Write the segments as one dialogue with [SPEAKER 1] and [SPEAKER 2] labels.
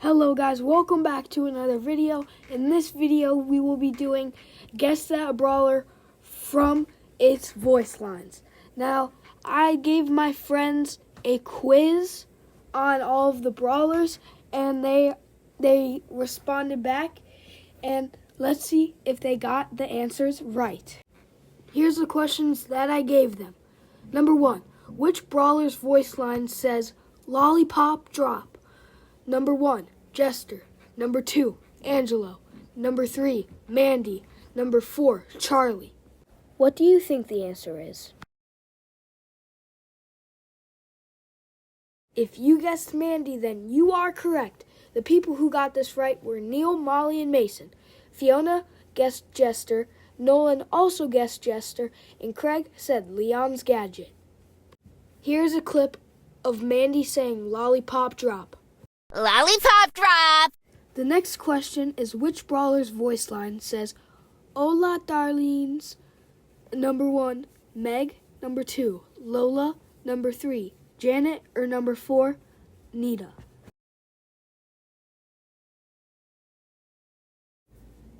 [SPEAKER 1] Hello guys, welcome back to another video. In this video we will be doing Guess That Brawler from its voice lines. Now, I gave my friends a quiz on all of the brawlers and they responded back, and let's see if they got the answers right. Here's the questions that I gave them. Number 1, which brawler's voice line says lollipop drop? Number 1, Jester. Number 2, Angelo. Number 3, Mandy. Number 4, Charlie. What do you think the answer is? If you guessed Mandy, then you are correct. The people who got this right were Neil, Molly, and Mason. Fiona guessed Jester. Nolan also guessed Jester. And Craig said Leon's gadget. Here's a clip of Mandy saying lollipop drop.
[SPEAKER 2] Lollipop drop!
[SPEAKER 1] The next question is which brawler's voice line says, Hola, darlings. Number 1, Meg. Number 2, Lola. Number 3, Janet. Or number 4, Nita.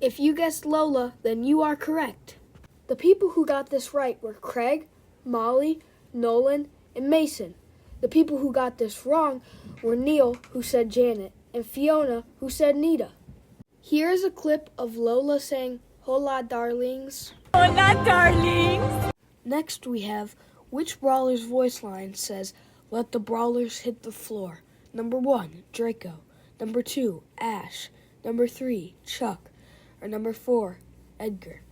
[SPEAKER 1] If you guessed Lola, then you are correct. The people who got this right were Craig, Molly, Nolan, and Mason. The people who got this wrong were Neil, who said Janet, and Fiona, who said Nita. Here is a clip of Lola saying, Hola, darlings.
[SPEAKER 2] Hola, darlings!
[SPEAKER 1] Next we have, which brawler's voice line says, let the brawlers hit the floor? Number 1, Draco. Number 2, Ash. Number 3, Chuck. Or number 4, Edgar.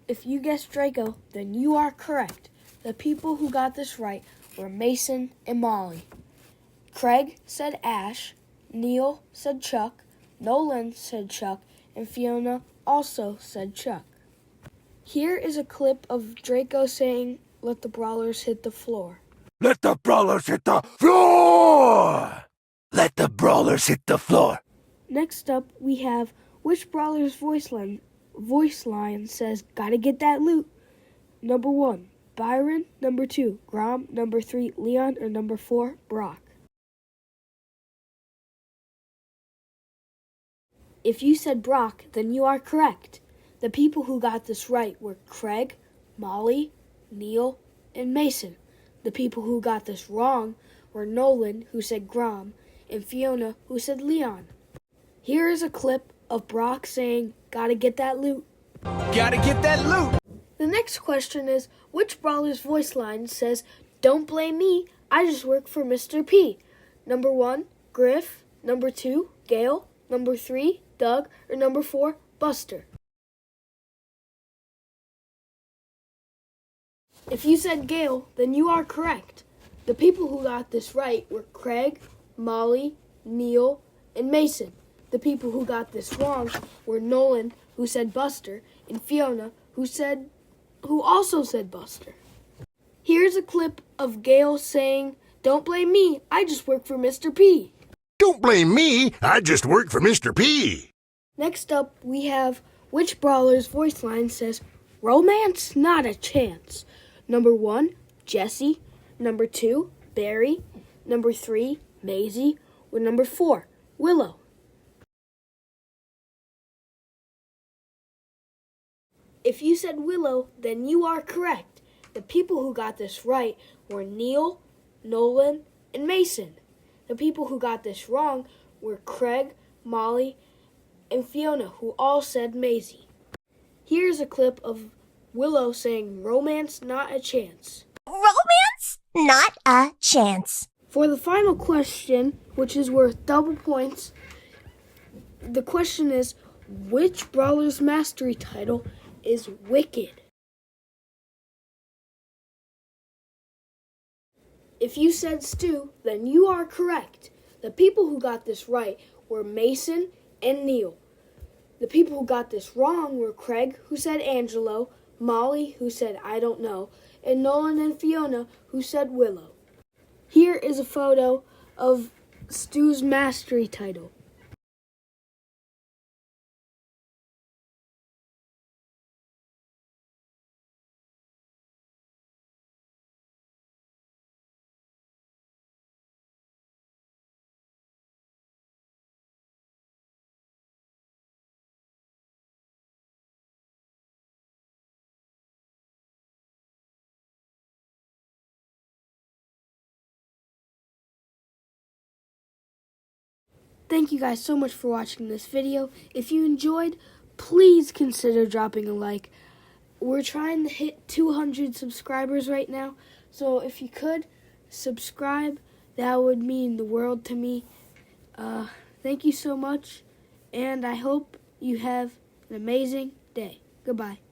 [SPEAKER 1] If you guessed Draco, then you are correct. The people who got this right were Mason and Molly. Craig said Ash, Neil said Chuck, Nolan said Chuck, and Fiona also said Chuck. Here is a clip of Draco saying, let the brawlers hit the floor.
[SPEAKER 3] Let the brawlers hit the floor! Let the brawlers hit the floor!
[SPEAKER 1] Next up, we have which brawler's voice line says, gotta get that loot? Number 1, Byron. Number 2, Grom. Number 3, Leon. Or number 4, Brock. If you said Brock, then you are correct. The people who got this right were Craig, Molly, Neil, and Mason. The people who got this wrong were Nolan, who said Grom, and Fiona, who said Leon. Here is a clip of Brock saying, gotta get that loot.
[SPEAKER 3] Gotta get that loot!
[SPEAKER 1] The next question is, which brawler's voice line says, don't blame me, I just work for Mr. P? Number 1, Griff. Number 2, Gale. Number 3, Doug. Or number 4, Buster. If you said Gale, then you are correct. The people who got this right were Craig, Molly, Neil, and Mason. The people who got this wrong were Nolan, who said Buster, and Fiona, who also said Buster. Here's a clip of Gale saying, don't blame me, I just work for Mr. P.
[SPEAKER 3] Don't blame me, I just work for Mr. P.
[SPEAKER 1] Next up, we have which brawler's voice line says, romance, not a chance. Number 1, Jesse. Number 2, Barry. Number 3, Maisie. Or number 4, Willow. If you said Willow, then you are correct. The people who got this right were Neil, Nolan, and Mason. The people who got this wrong were Craig, Molly, and Fiona, who all said Maisie. Here's a clip of Willow saying, romance, not a chance.
[SPEAKER 2] Romance? Not a chance.
[SPEAKER 1] For the final question, which is worth double points, the question is, which brawler's mastery title is Wicked? If you said Stu, then you are correct. The people who got this right were Mason and Neil. The people who got this wrong were Craig, who said Angelo, Molly, who said I don't know, and Nolan and Fiona, who said Willow. Here is a photo of Stu's mastery title. thank you guys so much for watching this video. If you enjoyed, please consider dropping a like. We're trying to hit 200 subscribers right now, so if you could subscribe, that would mean the world to me. Thank you so much, and I hope you have an amazing day. Goodbye.